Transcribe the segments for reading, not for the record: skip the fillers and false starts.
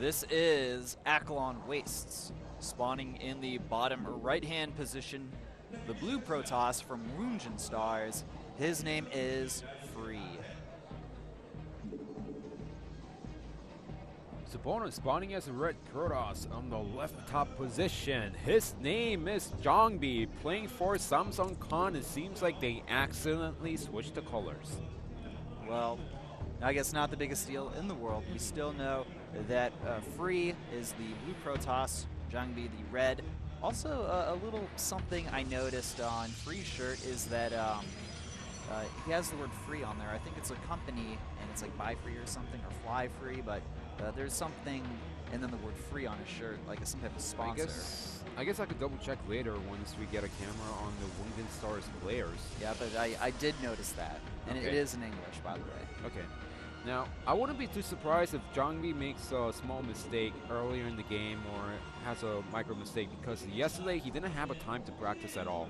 This is Akilon Wastes, spawning in the bottom right-hand position. The blue Protoss from WOONGJIN Stars. His name is Free. His opponent spawning as a red Protoss on the left top position. His name is Jangbi, playing for Samsung Con. It seems like they accidentally switched the colors. Well, I guess not the biggest deal in the world. We still know that Free is the blue Protoss, Jangbi the red. Also, a little something I noticed on Free's shirt is that he has the word free on there. I think it's a company, and it's like buy free or something, or fly free, but there's something, and then the word free on his shirt, like some type of sponsor. I guess I could double check later once we get a camera on the WOONGJIN Stars players. Yeah, but I did notice that, and Okay. it is in English, by the way. Okay. Now, I wouldn't be too surprised if Jangbi makes a small mistake earlier in the game or has a micro mistake, because yesterday he didn't have a time to practice at all.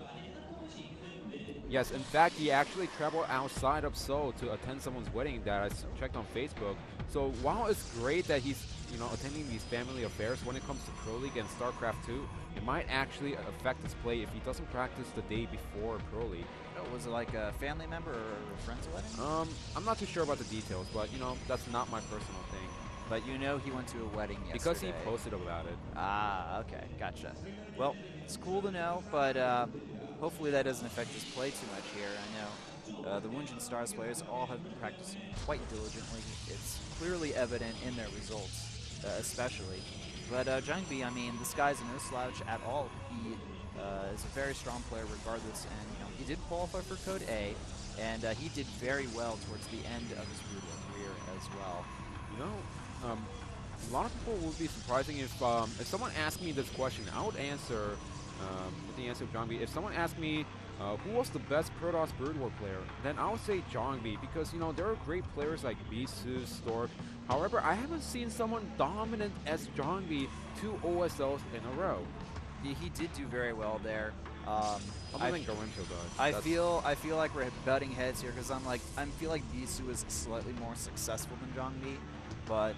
Yes, in fact, he actually traveled outside of Seoul to attend someone's wedding that I checked on Facebook. So while it's great that he's attending these family affairs, when it comes to Pro League and Starcraft2, it might actually affect his play if he doesn't practice the day before Pro League. Oh, was it like a family member or a friend's wedding? I'm not too sure about the details, but that's not my personal thing. But he went to a wedding yesterday. Because he posted about it. Ah, okay, gotcha. Well, it's cool to know, but hopefully that doesn't affect his play too much here. I know the WOONGJIN Stars players all have been practicing quite diligently. It's clearly evident in their results, especially. But Jangbi, I mean, this guy's no slouch at all. He is a very strong player regardless, and he did qualify for Code A, and he did very well towards the end of his career as well. A lot of people would be surprising if someone asked me this question. I would answer with the answer of Jangbi. If someone asked me who was the best Protoss Brood War player, then I would say Jangbi, because there are great players like Bisu, Stork. However, I haven't seen someone dominant as Jangbi 2 OSLs in a row. He did do very well there. Other than Garinto, though. I feel like we're butting heads here, because I feel like Bisu is slightly more successful than Jangbi, but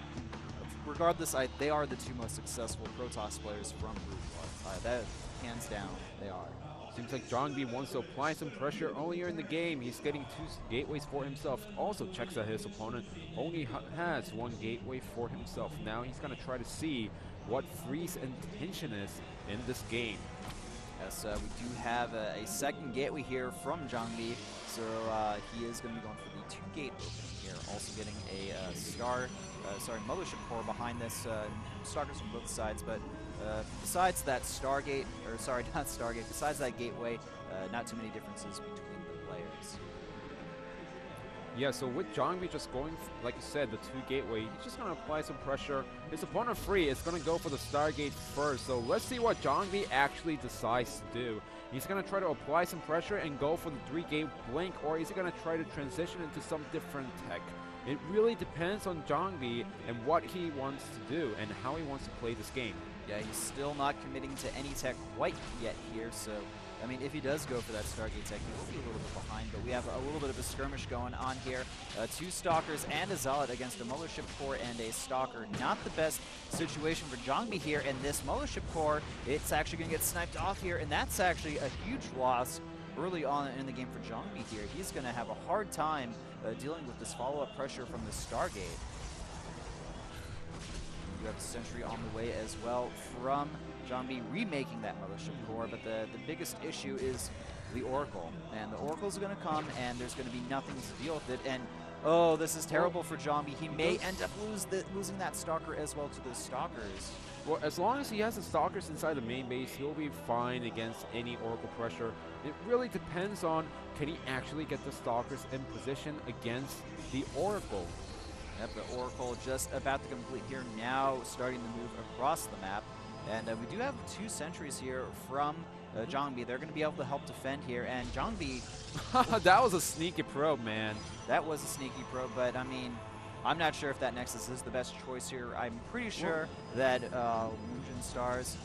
regardless, they are the two most successful Protoss players from Brood War. That hands down, they are. Seems like Jangbi wants to apply some pressure earlier in the game. He's getting 2 gateways for himself. Also checks that his opponent only has 1 gateway for himself. Now he's going to try to see what Free's intention is in this game. Yes, we do have a second gateway here from Jangbi, so he is going to be going for the 2-gate opening here. Also getting a Mothership Core behind this. Starters from both sides, but besides that besides that gateway, not too many differences between the players. Yeah, so with Jangbi just going, like you said, the 2 gateway, he's just going to apply some pressure. His opponent Free is going to go for the Stargate first, so let's see what Jangbi actually decides to do. He's going to try to apply some pressure and go for the 3-gate blink, or is he going to try to transition into some different tech? It really depends on Jangbi and what he wants to do and how he wants to play this game. Yeah, he's still not committing to any tech quite yet here, so I mean, if he does go for that Stargate tech, he will be a little bit behind, but we have a little bit of a skirmish going on here. 2 Stalkers and a Zealot against a Mothership Core and a Stalker. Not the best situation for Jangbi here, and this Mothership Core, it's actually going to get sniped off here, and that's actually a huge loss early on in the game for Jangbi here. He's going to have a hard time dealing with this follow-up pressure from the Stargate. You have a Sentry on the way as well from Jangbi remaking that Mothership Core, but the biggest issue is the Oracle. And the Oracle's going to come, and there's going to be nothing to deal with it. And, oh, this is terrible for Jangbi. He may end up losing that Stalker as well to the Stalkers. Well, as long as he has the Stalkers inside the main base, he'll be fine against any Oracle pressure. It really depends on, can he actually get the Stalkers in position against the Oracle? Yep, the Oracle just about to complete here now, starting to move across the map. And we do have 2 sentries here from Jangbi. They're going to be able to help defend here. And Jangbi... That was a sneaky probe, man. That was a sneaky probe, but I mean, I'm not sure if that Nexus is the best choice here. I'm pretty sure that WOONGJIN Stars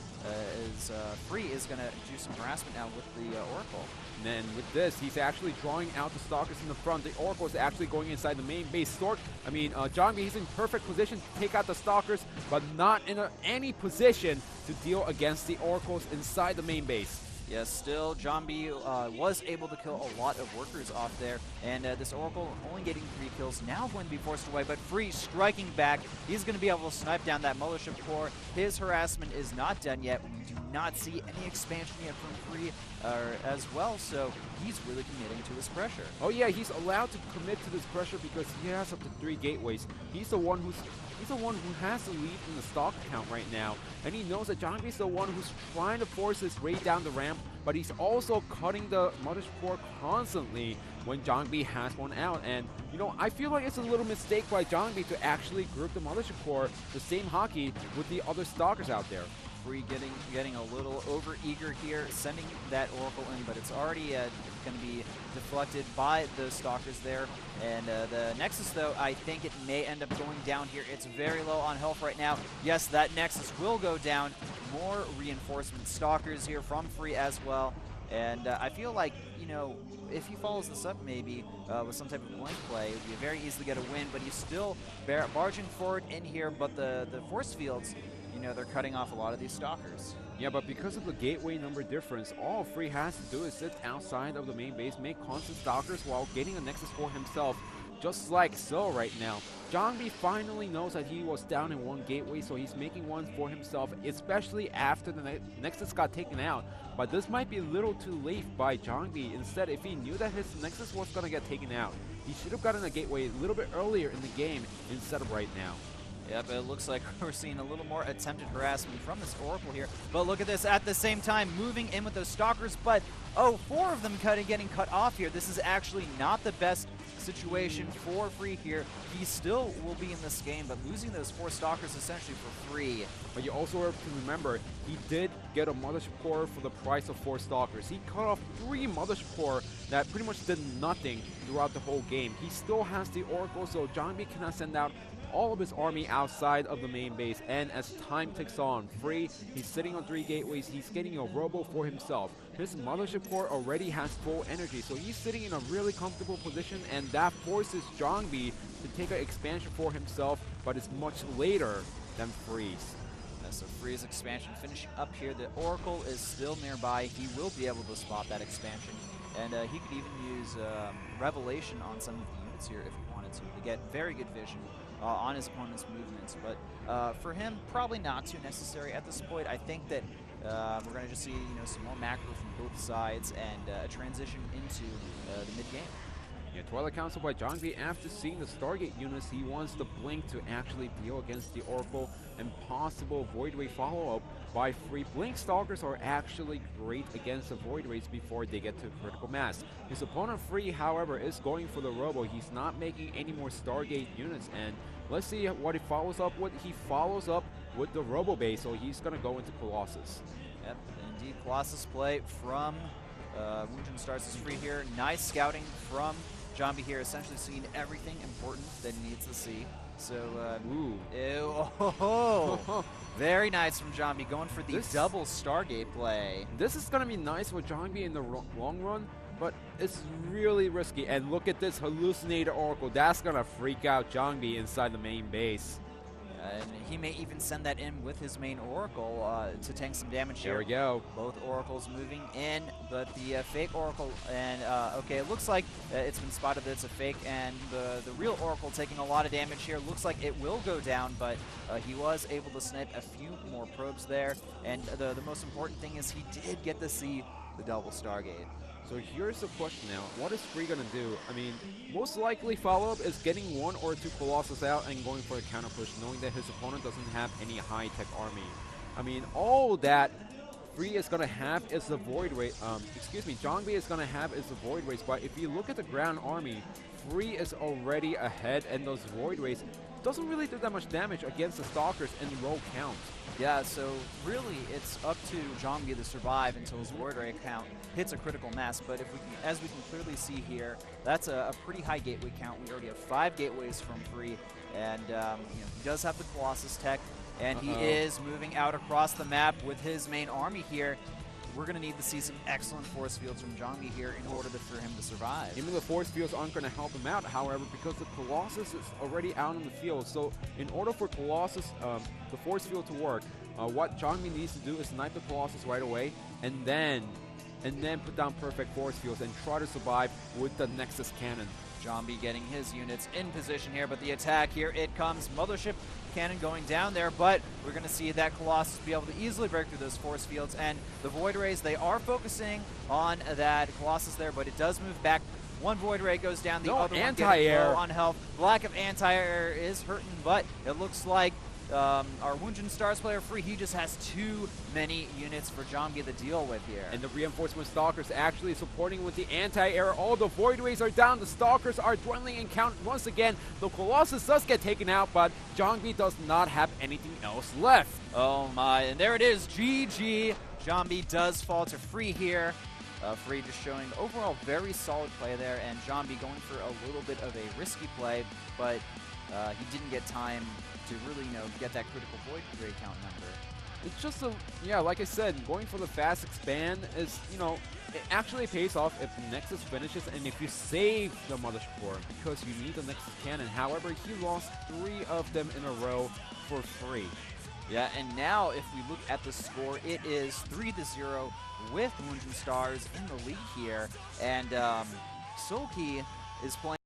Free is going to do some harassment now with the Oracle. And then with this, he's actually drawing out the Stalkers in the front. The Oracle is actually going inside the main base. Jangbi, he's in perfect position to take out the Stalkers, but not in any position to deal against the Oracles inside the main base. Yes, still, Jangbi was able to kill a lot of workers off there, and this Oracle only getting 3 kills, now going to be forced away, but Free striking back. He's going to be able to snipe down that Mothership Core. His harassment is not done yet. We do not see any expansion yet from Free as well, so he's really committing to his pressure. Oh yeah, he's allowed to commit to this pressure because he has up to 3 gateways. He's the one who has the lead in the stock count right now, and he knows that Jangbi's the one who's trying to force his raid down the ramp, but he's also cutting the Mothership Core constantly when Jangbi has one out. And I feel like it's a little mistake by Jangbi to actually group the Mothership Core, the same hockey, with the other Stalkers out there. Free getting a little over-eager here, sending that Oracle in, but it's already going to be deflected by the Stalkers there. And the Nexus, though, I think it may end up going down here. It's very low on health right now. Yes, that Nexus will go down. More reinforcement Stalkers here from Free as well. And I feel like, if he follows this up maybe with some type of blink play, it would be very easy to get a win, but he's still barging forward in here. But the force fields, they're cutting off a lot of these Stalkers. Yeah, but because of the gateway number difference, all Free has to do is sit outside of the main base, make constant Stalkers while getting a Nexus for himself, just like so right now. Jangbi finally knows that he was down in 1 gateway, so he's making one for himself, especially after the Nexus got taken out. But this might be a little too late by Jangbi. Instead, if he knew that his Nexus was going to get taken out, he should have gotten a gateway a little bit earlier in the game instead of right now. Yep, it looks like we're seeing a little more attempted harassment from this Oracle here. But look at this, at the same time, moving in with those Stalkers, but, 4 of them getting cut off here. This is actually not the best situation for Free here. He still will be in this game, but losing those 4 Stalkers essentially for free. But you also have to remember, he did get a Mothership Core for the price of 4 Stalkers. He cut off 3 Mothership Core that pretty much did nothing throughout the whole game. He still has the Oracle, so Jangbi cannot send out all of his army outside of the main base. And as time ticks on, Free, he's sitting on 3 gateways, he's getting a robo for himself. His Mothership Core already has full energy, so he's sitting in a really comfortable position, and that forces Jangbi to take an expansion for himself, but it's much later than Free's. So Free's expansion finishing up here. The Oracle is still nearby. He will be able to spot that expansion, and he could even use Revelation on some of the units here if he wanted to get very good vision on his opponent's movements. But for him, probably not too necessary at this point. I think that we're going to just see some more macro from both sides and a transition into the mid game. Yeah, Twilight Council by Jangbi, after seeing the Stargate units, he wants the Blink to actually deal against the Oracle and possible Void Ray follow-up by Free. Blink Stalkers are actually great against the Void Rays before they get to critical mass. His opponent Free, however, is going for the Robo. He's not making any more Stargate units, and let's see what he follows up with. He follows up with the Robo base, so he's going to go into Colossus. Yep, indeed, Colossus play from WOONGJIN starts as Free here. Nice scouting from Jangbi here, essentially seeing everything important that he needs to see. So, very nice from Jangbi, going for the double Stargate play. This is going to be nice for Jangbi in the long run, but it's really risky. And look at this hallucinated Oracle. That's going to freak out Jangbi inside the main base. And he may even send that in with his main Oracle to tank some damage here. There we go. Both Oracles moving in, but the fake Oracle, and okay, it looks like it's been spotted that it's a fake, and the real Oracle taking a lot of damage here. Looks like it will go down, but he was able to snipe a few more probes there, and the most important thing is he did get to see the double Stargate. So here's the question now, what is Free going to do? I mean, most likely follow-up is getting 1 or 2 Colossus out and going for a counter push, knowing that his opponent doesn't have any high-tech army. I mean, all that Free is going to have is the Void Ray, Jangbi is going to have is the Void Rays, but if you look at the ground army, Free is already ahead, and those Void Rays doesn't really do that much damage against the Stalkers in low count. Yeah, so really it's up to Jangbi to survive until his Void Ray count hits a critical mass, but if we can, as we can clearly see here, that's a pretty high gateway count. We already have 5 gateways from Free, and he does have the Colossus tech. And he is moving out across the map with his main army here. We're going to need to see some excellent force fields from Jangbi here in order for him to survive. Even the force fields aren't going to help him out, however, because the Colossus is already out on the field. So in order for Colossus, the force field to work, what Jangbi needs to do is snipe the Colossus right away, and then put down perfect force fields and try to survive with the Nexus Cannon. Jangbi getting his units in position here, but the attack here, it comes. Mothership Cannon going down there, but we're going to see that Colossus be able to easily break through those force fields, and the Void Rays, they are focusing on that Colossus there, but it does move back. One Void Ray goes down, the other one getting low on health. Lack of anti-air is hurting, but it looks like our WOONGJIN Stars player Free, he just has too many units for Jangbi to deal with here. And the reinforcement Stalkers actually supporting with the anti-air. All the Void Rays are down. The Stalkers are dwindling in count once again. The Colossus does get taken out, but Jangbi does not have anything else left. Oh my, and there it is, GG. Jangbi does fall to Free here. Free just showing overall very solid play there, and Jangbi going for a little bit of a risky play, but he didn't get time to really, get that critical Void Ray count number. It's just like I said, going for the fast expand is, it actually pays off if the Nexus finishes and if you save the Mothership Core, because you need the Nexus Cannon. However, he lost 3 of them in a row for Free. Yeah, and now if we look at the score, it is 3-0 with WOONGJIN Stars in the lead here, and Sulky is playing